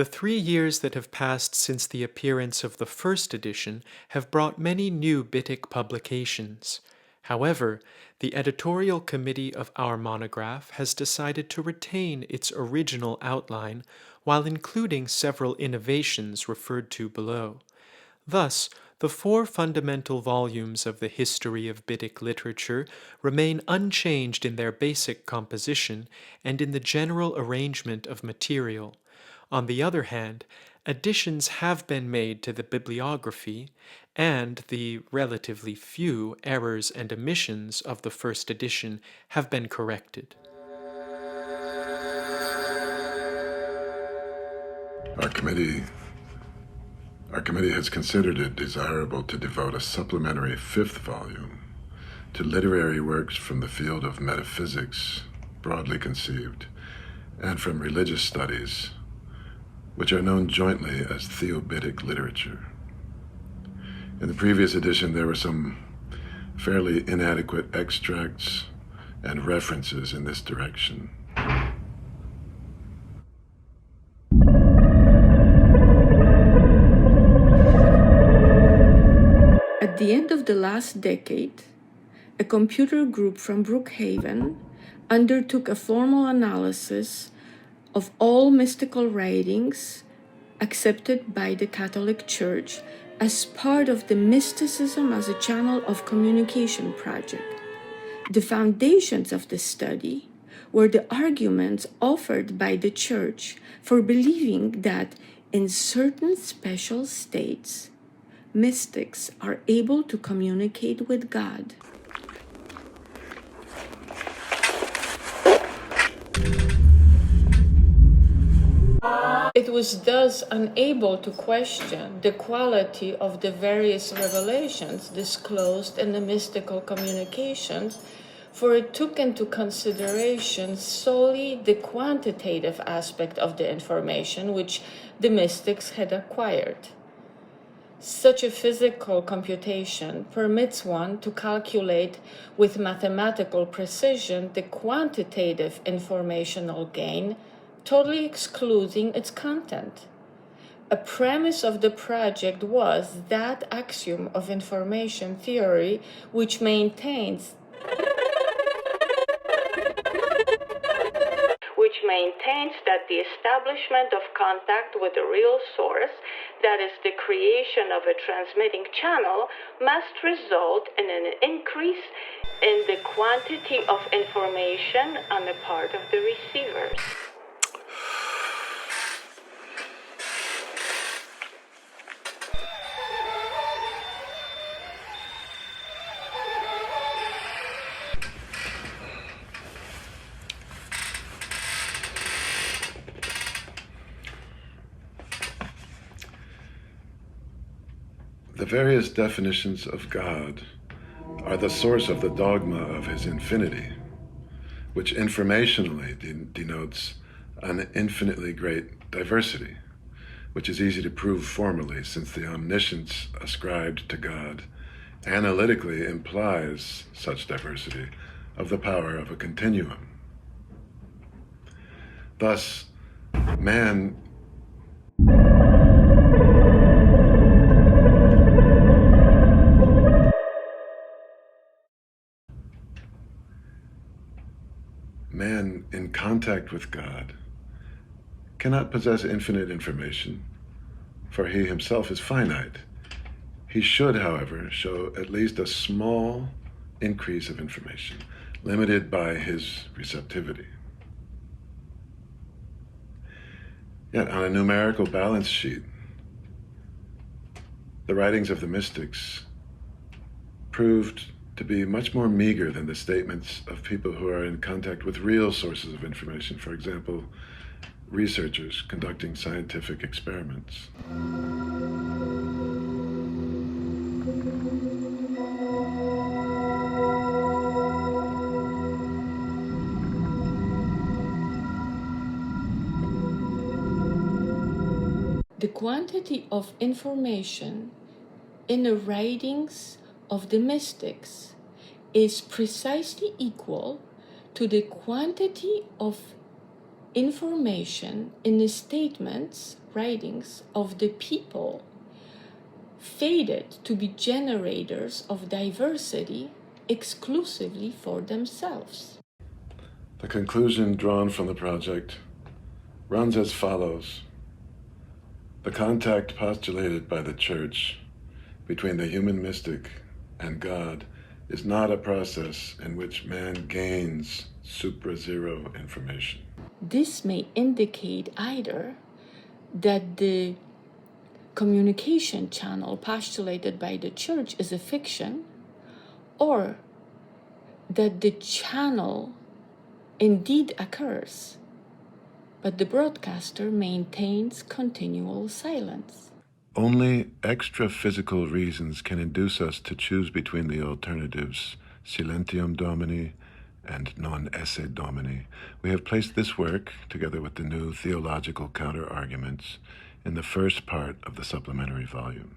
The 3 years that have passed since the appearance of the first edition have brought many new Bitic publications. However, the editorial committee of our monograph has decided to retain its original outline while including several innovations referred to below. Thus, the 4 fundamental volumes of the history of Bitic literature remain unchanged in their basic composition and in the general arrangement of material. On the other hand, additions have been made to the bibliography, and the relatively few errors and omissions of the first edition have been corrected. Our committee has considered it desirable to devote a supplementary 5th volume to literary works from the field of metaphysics, broadly conceived, and from religious studies, which are known jointly as Theobitic literature. In the previous edition, there were some fairly inadequate extracts and references in this direction. At the end of the last decade, a computer group from Brookhaven undertook a formal analysis of all mystical writings accepted by the Catholic Church as part of the Mysticism as a Channel of Communication project. The foundations of the study were the arguments offered by the Church for believing that in certain special states, mystics are able to communicate with God. It was thus unable to question the quality of the various revelations disclosed in the mystical communications, for it took into consideration solely the quantitative aspect of the information which the mystics had acquired. Such a physical computation permits one to calculate with mathematical precision the quantitative informational gain, totally excluding its content. A premise of the project was that axiom of information theory which maintains that the establishment of contact with the real source, that is the creation of a transmitting channel, must result in an increase in the quantity of information on the part of the receivers. The various definitions of God are the source of the dogma of his infinity, which informationally denotes an infinitely great diversity, which is easy to prove formally since the omniscience ascribed to God analytically implies such diversity of the power of a continuum. Thus, man in contact with God cannot possess infinite information, for he himself is finite. He should, however, show at least a small increase of information, limited by his receptivity. Yet on a numerical balance sheet, the writings of the mystics proved to be much more meager than the statements of people who are in contact with real sources of information, for example, researchers conducting scientific experiments. The quantity of information in the writings of the mystics is precisely equal to the quantity of information in the statements, writings of the people fated to be generators of diversity exclusively for themselves. The conclusion drawn from the project runs as follows. The contact postulated by the Church between the human mystic and God is not a process in which man gains supra-zero information. This may indicate either that the communication channel postulated by the Church is a fiction, or that the channel indeed occurs, but the broadcaster maintains continual silence. Only extra-physical reasons can induce us to choose between the alternatives Silentium Domini and Non Esse Domini. We have placed this work, together with the new theological counter-arguments, in the first part of the supplementary volume.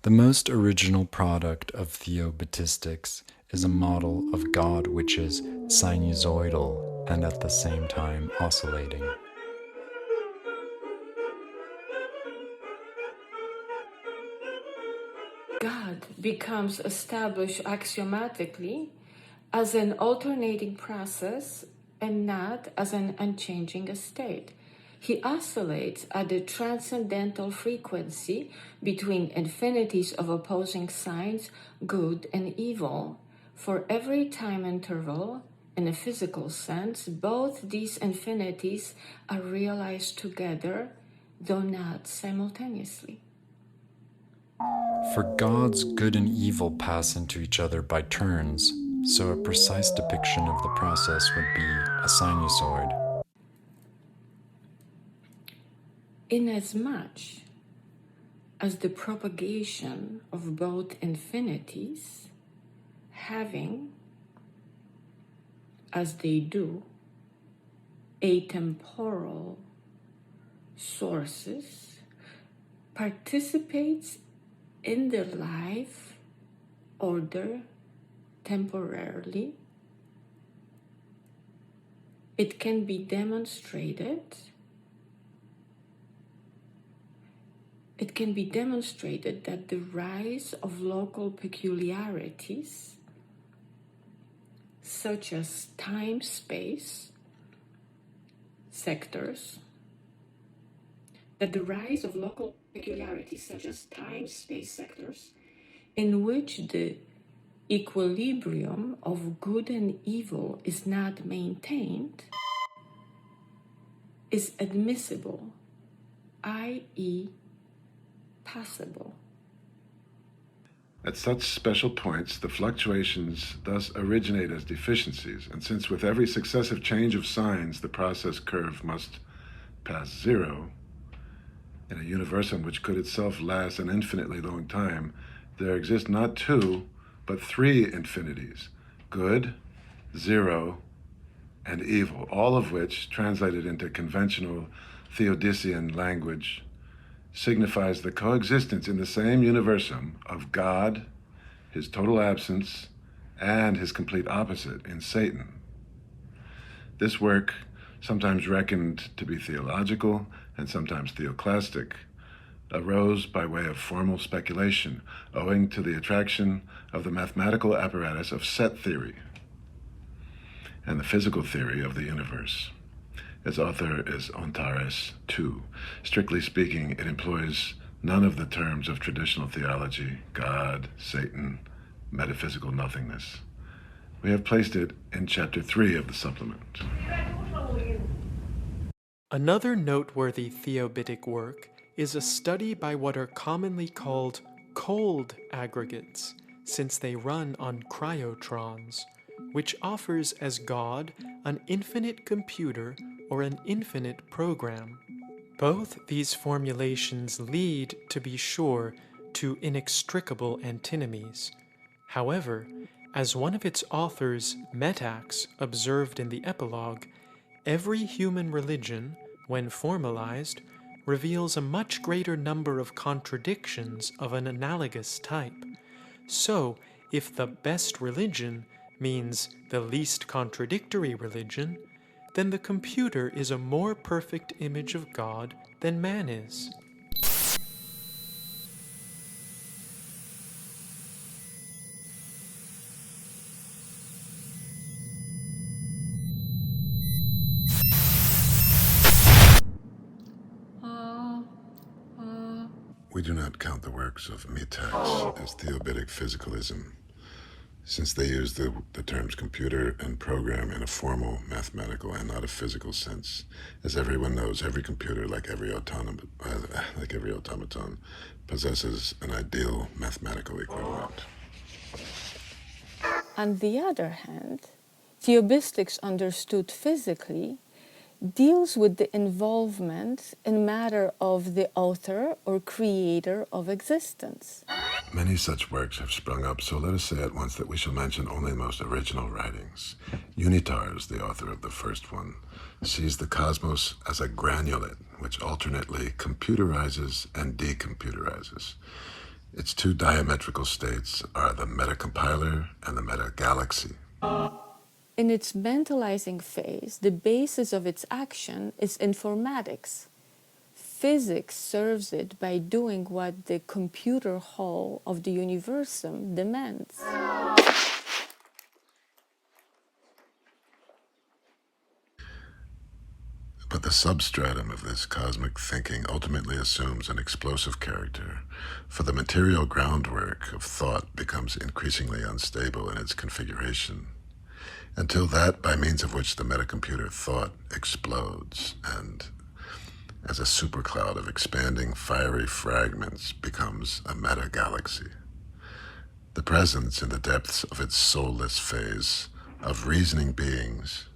The most original product of theobatistics is a model of God which is sinusoidal and at the same time oscillating. God becomes established axiomatically as an alternating process and not as an unchanging state. He oscillates at the transcendental frequency between infinities of opposing signs, good and evil. For every time interval, in a physical sense, both these infinities are realized together, though not simultaneously. For God's good and evil pass into each other by turns, so a precise depiction of the process would be a sinusoid. Inasmuch as the propagation of both infinities, having, as they do, atemporal sources, participates in the life order temporarily, it can be demonstrated that the rise of local peculiarities, such as time-space sectors, in which the equilibrium of good and evil is not maintained, is admissible, i.e., possible. At such special points, the fluctuations thus originate as deficiencies, and since with every successive change of signs the process curve must pass zero, in a universum which could itself last an infinitely long time, there exist not two, but three infinities, good, zero, and evil, all of which, translated into conventional Theodician language, signifies the coexistence in the same universum of God, his total absence, and his complete opposite in Satan. This work, sometimes reckoned to be theological and sometimes theoclastic, arose by way of formal speculation, owing to the attraction of the mathematical apparatus of set theory and the physical theory of the universe. Its author is Ontares II. Strictly speaking, it employs none of the terms of traditional theology, God, Satan, metaphysical nothingness. We have placed it in Chapter 3 of the supplement. Another noteworthy theobitic work is a study by what are commonly called cold aggregates, since they run on cryotrons, which offers as God an infinite computer or an infinite program. Both these formulations lead, to be sure, to inextricable antinomies. However, As one of its authors, Metax, observed in the epilogue, every human religion, when formalized, reveals a much greater number of contradictions of an analogous type. So, if the best religion means the least contradictory religion, then the computer is a more perfect image of God than man is. We do not count the works of Metax as theobitic physicalism, since they use the terms computer and program in a formal, mathematical, and not a physical sense. As everyone knows, every computer, like every automaton, possesses an ideal mathematical equivalent. On the other hand, theobistics understood physically deals with the involvement in matter of the author or creator of existence. Many such works have sprung up, so let us say at once that we shall mention only the most original writings. Unitars, the author of the first one, sees the cosmos as a granulate which alternately computerizes and decomputerizes. Its two diametrical states are the metacompiler and the metagalaxy. In its mentalizing phase, the basis of its action is informatics. Physics serves it by doing what the computer hall of the universum demands. But the substratum of this cosmic thinking ultimately assumes an explosive character, for the material groundwork of thought becomes increasingly unstable in its configuration, until that by means of which the metacomputer thought explodes and, as a supercloud of expanding fiery fragments, becomes a metagalaxy. The presence in the depths of its soulless phase of reasoning beings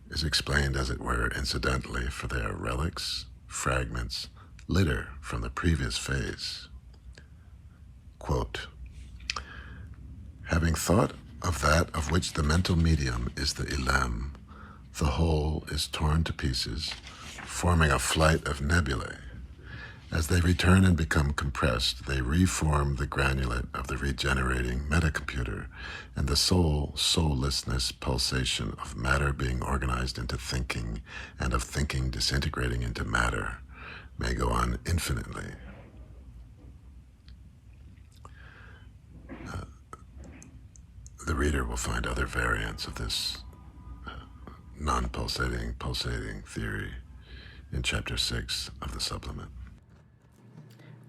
is explained, as it were, incidentally, for they are relics, fragments, litter from the previous phase. Quote, having thought of that of which the mental medium is the ilem, the whole is torn to pieces, forming a flight of nebulae. As they return and become compressed, they reform the granulate of the regenerating metacomputer, and the soullessness pulsation of matter being organized into thinking, and of thinking disintegrating into matter, may go on infinitely. The reader will find other variants of this non-pulsating, pulsating theory in Chapter 6 of the supplement.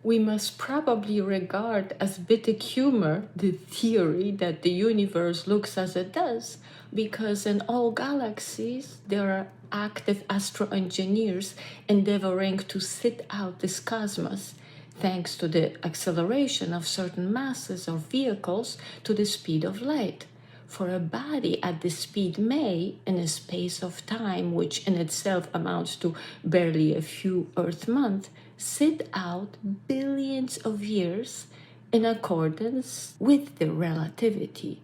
We must probably regard as Bitic humor the theory that the universe looks as it does, because in all galaxies there are active astro-engineers endeavoring to sit out this cosmos, thanks to the acceleration of certain masses of vehicles to the speed of light. For a body at this speed may, in a space of time which in itself amounts to barely a few Earth months, sit out billions of years in accordance with the relativity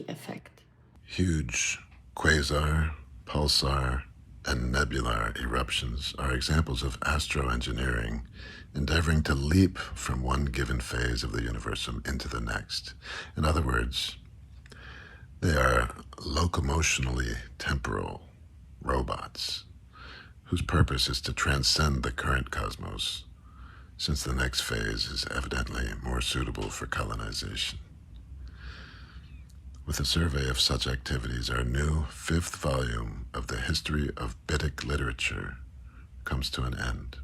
effect. Huge quasar, pulsar, and nebular eruptions are examples of astro-engineering, endeavoring to leap from one given phase of the universum into the next. In other words, they are locomotionally temporal robots whose purpose is to transcend the current cosmos, since the next phase is evidently more suitable for colonization. With a survey of such activities, our new 5th volume of the History of Bitic Literature comes to an end.